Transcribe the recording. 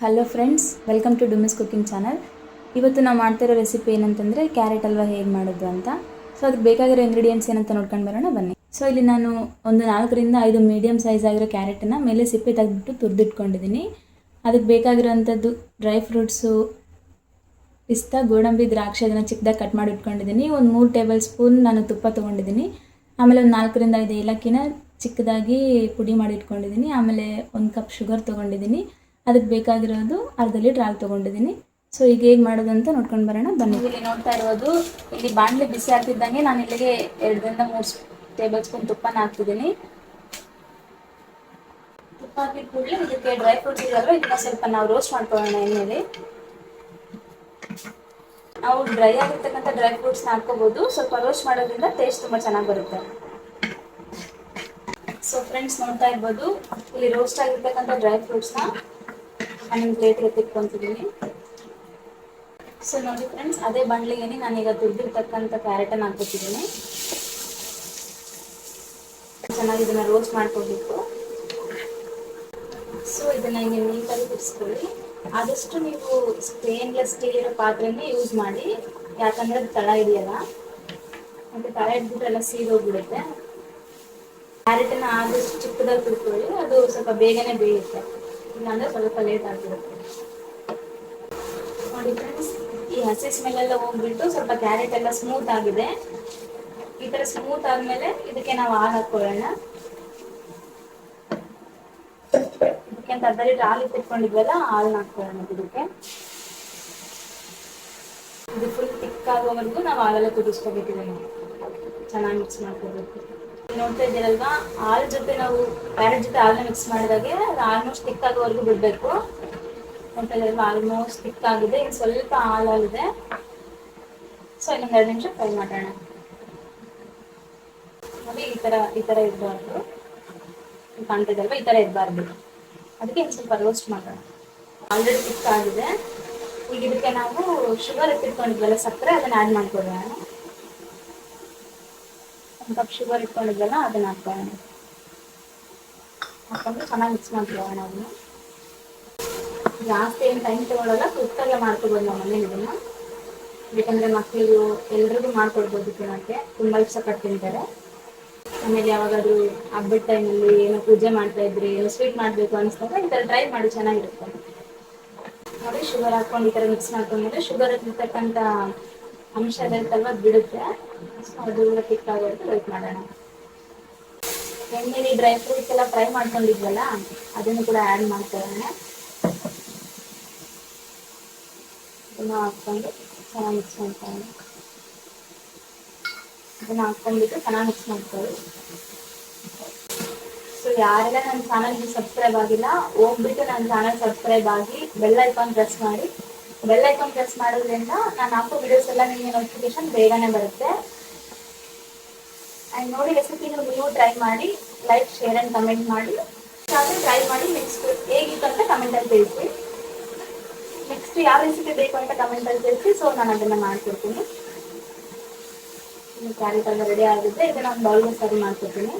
Hello friends, welcome to ಡುಮಿಸ್ cooking channel. ಇವತ್ತು ನಾವು ಮಾಡ್ತಿರೋ ರೆಸಿಪಿ ಏನಂತಂದರೆ ಕ್ಯಾರೆಟ್ ಹಲ್ವಾ ಹೇಗೆ ಮಾಡೋದು ಅಂತ. ಸೊ ಅದಕ್ಕೆ ಬೇಕಾಗಿರೋ ಇಂಗ್ರೀಡಿಯೆಂಟ್ಸ್ ಏನಂತ ನೋಡ್ಕೊಂಡು ಬರೋಣ ಬನ್ನಿ. ಸೊ ಇಲ್ಲಿ ನಾನು ಒಂದು 4-5 ಮೀಡಿಯಮ್ ಸೈಜ್ ಆಗಿರೋ ಕ್ಯಾರೆಟನ್ನು ಮೇಲೆ ಸಿಪ್ಪೆ ತೆಗೆದ್ಬಿಟ್ಟು ತುರಿದಿಟ್ಕೊಂಡಿದ್ದೀನಿ. ಅದಕ್ಕೆ ಬೇಕಾಗಿರೋವಂಥದ್ದು ಡ್ರೈ ಫ್ರೂಟ್ಸು, ಪಿಸ್ತಾ, ಗೋಡಂಬಿ, ದ್ರಾಕ್ಷಿ ಅದನ್ನು ಚಿಕ್ಕದಾಗಿ ಕಟ್ ಮಾಡಿ ಇಟ್ಕೊಂಡಿದ್ದೀನಿ. ಒಂದು 3 ಟೇಬಲ್ ಸ್ಪೂನ್ ನಾನು ತುಪ್ಪ ತೊಗೊಂಡಿದ್ದೀನಿ. ಆಮೇಲೆ ಒಂದು 4-5 ಏಲಕ್ಕಿನ ಚಿಕ್ಕದಾಗಿ ಪುಡಿ ಮಾಡಿ ಇಟ್ಕೊಂಡಿದ್ದೀನಿ. ಆಮೇಲೆ 1 ಕಪ್ ಶುಗರ್ ತೊಗೊಂಡಿದ್ದೀನಿ. ಅದಕ್ಕೆ ಬೇಕಾಗಿರೋದು ಅರ್ಧ ಲೀಟ್ರ್ ಹಾಲು ತೊಗೊಂಡಿದ್ದೀನಿ. ಸೊ ಈಗ ಹೇಗೆ ಮಾಡೋದು ಅಂತ ನೋಡ್ಕೊಂಡು ಬರೋಣ ಬನ್ನಿ. ಇಲ್ಲಿ ನೋಡ್ತಾ ಇರೋದು, ಇಲ್ಲಿ ಬಾಣಲೆ ಬಿಸಿ ಆಗ್ತಿದ್ದಂಗೆ ನಾನು ಇಲ್ಲಿಗೆ 2-3 ಟೇಬಲ್ ಸ್ಪೂನ್ ತುಪ್ಪನ ಹಾಕ್ತಿದ್ದೀನಿ. ತುಪ್ಪ ಹಾಕಿದ ಕೂಡಲೇ ಇದಕ್ಕೆ ಡ್ರೈ ಫ್ರೂಟ್ಸ್ ಇದೆಯಲ್ವ, ಇದನ್ನ ಸ್ವಲ್ಪ ನಾವು ರೋಸ್ಟ್ ಮಾಡ್ಕೊಳ್ಳೋಣ ಎಣ್ಣೆಲಿ. ನಾವು ಡ್ರೈ ಆಗಿರ್ತಕ್ಕಂಥ ಡ್ರೈ ಫ್ರೂಟ್ಸ್ನ ಹಾಕ್ಕೋಬೋದು. ಸ್ವಲ್ಪ ರೋಸ್ಟ್ ಮಾಡೋದ್ರಿಂದ ಟೇಸ್ಟ್ ತುಂಬ ಚೆನ್ನಾಗಿ ಬರುತ್ತೆ. ಸೊ ಫ್ರೆಂಡ್ಸ್, ನೋಡ್ತಾ ಇರ್ಬೋದು, ಇಲ್ಲಿ ರೋಸ್ಟ್ ಆಗಿರ್ತಕ್ಕಂಥ ಡ್ರೈ ಫ್ರೂಟ್ಸ್ನ ನಾನು ಪ್ಲೇಟ್ಗೆ ತಿಕ್ಕೊಂತಿದ್ದೀನಿ. ಸೊ ನೋಡಿ ಫ್ರೆಂಡ್ಸ್, ಅದೇ ಬಾಣಲೆಗೆ ನಾನೀಗ ತುರಿದಿರ್ತಕ್ಕಂಥ ಕ್ಯಾರೆಟನ್ನು ಹಾಕ್ಕೊತಿದ್ದೀನಿ. ಚೆನ್ನಾಗಿ ಇದನ್ನು ರೋಸ್ಟ್ ಮಾಡ್ಕೊಬೇಕು. ಸೊ ಇದನ್ನು ಹಿಂಗೆ ನೀಟಾಗಿ ತಿರ್ಸ್ಕೊಳ್ಳಿ. ಆದಷ್ಟು ನೀವು ಸ್ಟೇನ್ಲೆಸ್ ಸ್ಟೀಲ್ ಇರೋ ಪಾತ್ರೆನೇ ಯೂಸ್ ಮಾಡಿ, ಯಾಕಂದರೆ ಅದು ತಳ ಹಿಡಿಯಲ್ಲ. ಮತ್ತು ತಳ ಹಿಡಿದ್ಬಿಟ್ರೆಲ್ಲ ಸೀದೋಗ್ಬಿಡುತ್ತೆ. ಕ್ಯಾರೆಟನ್ನು ಆದಷ್ಟು ಚಿಕ್ಕದಾಗಿ ತುರ್ಕೊಳ್ಳಿ, ಅದು ಸ್ವಲ್ಪ ಬೇಗನೆ ಬೇಯುತ್ತೆ. ಇಲ್ಲಾಂದರೆ ಸ್ವಲ್ಪ ಲೇಟ್ ಆಗಿರುತ್ತೆ. ನೋಡಿ ಫ್ರೆಂಡ್ಸ್, ಈ ಹಸಿ ಸ್ಮೆಲ್ಲೆಲ್ಲ ಹೋಗ್ಬಿಟ್ಟು ಸ್ವಲ್ಪ ಕ್ಯಾರೆಟ್ ಎಲ್ಲ ಸ್ಮೂತ್ ಆಗಿದೆ. ಈ ಥರ ಸ್ಮೂತ್ ಆದಮೇಲೆ ಇದಕ್ಕೆ ನಾವು ಹಾಲು ಹಾಕ್ಕೊಳ್ಳೋಣ. ಇದಕ್ಕೆ ಅಂತ ಅರ್ಧ ಲೀಟ್ರ್ ಹಾಲು ತಿಳ್ಕೊಂಡಿದ್ವಲ್ಲ, ಹಾಲನ್ನ ಹಾಕ್ಕೊಳ್ಳೋಣ ಇದಕ್ಕೆ. ಇದು ಫುಲ್ ತಿಕ್ ಆಗೋವರೆಗೂ ನಾವು ಹಾಲೆಲ್ಲ ಕುದಿಸ್ಕೋಬೇಕಿದೆ. ಚೆನ್ನಾಗಿ ಮಿಕ್ಸ್ ಮಾಡ್ಕೋಬೇಕು. ನೋಡ್ತಾ ಇದ್ದೀರಲ್ವಾ, ಹಾಲು ಜೊತೆ ನಾವು ಕ್ಯಾರೆಟ್ ಜೊತೆ ಹಾಲನ್ನ ಮಿಕ್ಸ್ ಮಾಡಿದಾಗೆ ಅದು ಆಲ್ಮೋಸ್ಟ್ ತಿಕ್ ಆಗೋವರೆಗೂ ಬಿಡಬೇಕು. ನೋಡ್ತಾ ಇದ್ದೀರಲ್ವಾ, ಆಲ್ಮೋಸ್ಟ್ ತಿಕ್ ಆಗಿದೆ. ಇನ್ನು ಸ್ವಲ್ಪ ಹಾಲಾಗಿದೆ. ಸೊ ಇನ್ನೊಂದು 2 ನಿಮಿಷ ಫ್ರೈ ಮಾಡೋಣ. ನೋಡಿ, ಈ ಥರ ಇರಬಾರ್ದು. ಕಾಣ್ತಿದ್ದಲ್ವ, ಈ ಥರ ಇರಬಾರ್ದು. ಅದಕ್ಕೆ ಇನ್ನು ಸ್ವಲ್ಪ ರೋಸ್ಟ್ ಮಾಡೋಣ. ಆಲ್ರೆಡಿ ತಿಕ್ ಆಗಿದೆ. ಈಗ ಇದಕ್ಕೆ ನಾವು ಶುಗರ್ ಎತ್ತಿಟ್ಕೊಂಡಿದ್ವಲ್ಲ, ಸಕ್ಕರೆ, ಅದನ್ನು ಆ್ಯಡ್ ಮಾಡ್ಕೊಳ್ಳೋಣ. 1 ಕಪ್ ಶುಗರ್ ಇಟ್ಕೊಂಡಿದ್ವಲ್ಲ, ಅದನ್ನು ಹಾಕ್ಕೊಳ್ಳೋಣ. ಹಾಕೊಂಡು ಚೆನ್ನಾಗಿ ಮಿಕ್ಸ್ ಮಾಡ್ಕೊಳ್ಳೋಣ. ಅದನ್ನು ಜಾಸ್ತಿ ಏನು ಟೈಮ್ ತೊಗೊಳ್ಳಲ್ಲ, ಕ್ವಿಕ್ಕಾಗೆ ಮಾಡ್ಕೊಬೋದು ನಮ್ಮ ಮನೇಲಿ ಇದನ್ನು. ಬೇಕಂದರೆ ಮಕ್ಕಳಿಗೂ ಎಲ್ರಿಗೂ ಮಾಡ್ಕೊಡ್ಬೋದು. ತಿನ್ನೋಕ್ಕೆ ತುಂಬ ಇಷ್ಟಪಟ್ಟು ತಿಂತಾರೆ. ಆಮೇಲೆ ಯಾವಾಗಾದರೂ ಹಬ್ಬದ ಟೈಮಲ್ಲಿ ಏನೋ ಪೂಜೆ ಮಾಡ್ತಾ ಇದ್ರಿ, ಏನೋ ಸ್ವೀಟ್ ಮಾಡಬೇಕು ಅನಿಸ್ದಾಗ ಈ ಥರ ಟ್ರೈ ಮಾಡಿ, ಚೆನ್ನಾಗಿರುತ್ತೆ. ನೋಡಿ, ಶುಗರ್ ಹಾಕ್ಕೊಂಡು ಈ ಥರ ಮಿಕ್ಸ್ ಮಾಡ್ಕೊಂಡ್ಮೇಲೆ ಶುಗರ್ ಇರ್ತಕ್ಕಂಥ ಅಂಶ ಇರುತ್ತಲ್ವ, ಅದು ಬಿಡುತ್ತೆ. ಸೊ ಅದು ತಿಕ್ ಆಗೋದು ವೆಯ್ಟ್ ಮಾಡೋಣ. ಎಣ್ಣೆಲಿ ಡ್ರೈ ಫ್ರೂಟ್ಸ್ ಎಲ್ಲ ಫ್ರೈ ಮಾಡ್ಕೊಂಡಿದ್ವಲ್ಲ, ಅದನ್ನು ಕೂಡ ಆ್ಯಡ್ ಮಾಡ್ಕೊಳ್ಳೋಣ. ಅದನ್ನು ಹಾಕ್ಕೊಂಡು ಚೆನ್ನಾಗಿ ಮಿಕ್ಸ್ ಮಾಡ್ಕೊಳ್ಳೋಣ. ಅದನ್ನು ಹಾಕ್ಕೊಂಡ್ಬಿಟ್ಟು ಚೆನ್ನಾಗಿ ಮಿಕ್ಸ್ ಮಾಡ್ಕೊಳ್ಳಿ. ಸೊ ಯಾರೆಲ್ಲ ನನ್ನ ಚಾನಲ್ಗೆ ಸಬ್ಸ್ಕ್ರೈಬ್ ಆಗಿಲ್ಲ, ಹೋಗ್ಬಿಟ್ಟು ನನ್ನ ಚಾನಲ್ ಸಬ್ಸ್ಕ್ರೈಬ್ ಆಗಿ ಬೆಲ್ ಐಕಾನ್ ಪ್ರೆಸ್ ಮಾಡಿ. ಬೆಲ್ ಐಕಾನ್ ಪ್ರೆಸ್ ಮಾಡೋದ್ರಿಂದ ನಾನು ಹಾಕೋ ವಿಡಿಯೋಸ್ ಎಲ್ಲ ನಿಮಗೆ ನೋಟಿಫಿಕೇಶನ್ ಬೇಗನೆ ಬರುತ್ತೆ. ಆ್ಯಂಡ್ ನೋಡಿ, ರೆಸಿಪಿನ ನೀವು ಟ್ರೈ ಮಾಡಿ, ಲೈಕ್, ಶೇರ್ ಆ್ಯಂಡ್ ಕಮೆಂಟ್ ಮಾಡಿ. ಟ್ರೈ ಮಾಡಿ ನೆಕ್ಸ್ಟ್ ಹೇಗಿತ್ತು ಅಂತ ಕಮೆಂಟಲ್ಲಿ ತಿಳಿಸಿ. ನೆಕ್ಸ್ಟ್ ಯಾವ ರೆಸಿಪಿ ಬೇಕು ಅಂತ ಕಮೆಂಟಲ್ಲಿ ತಿಳಿಸಿ. ಸೊ ನಾನು ಅದನ್ನು ಮಾಡ್ಕೊಡ್ತೀನಿ. ಕ್ಯಾರೆಟ್ ಎಲ್ಲ ರೆಡಿ ಆಗಿದೆ. ಇದನ್ನು ಒಂದು ಬೌಲ್ಗೆ ಸರ್ವ್ ಮಾಡ್ಕೊತೀನಿ.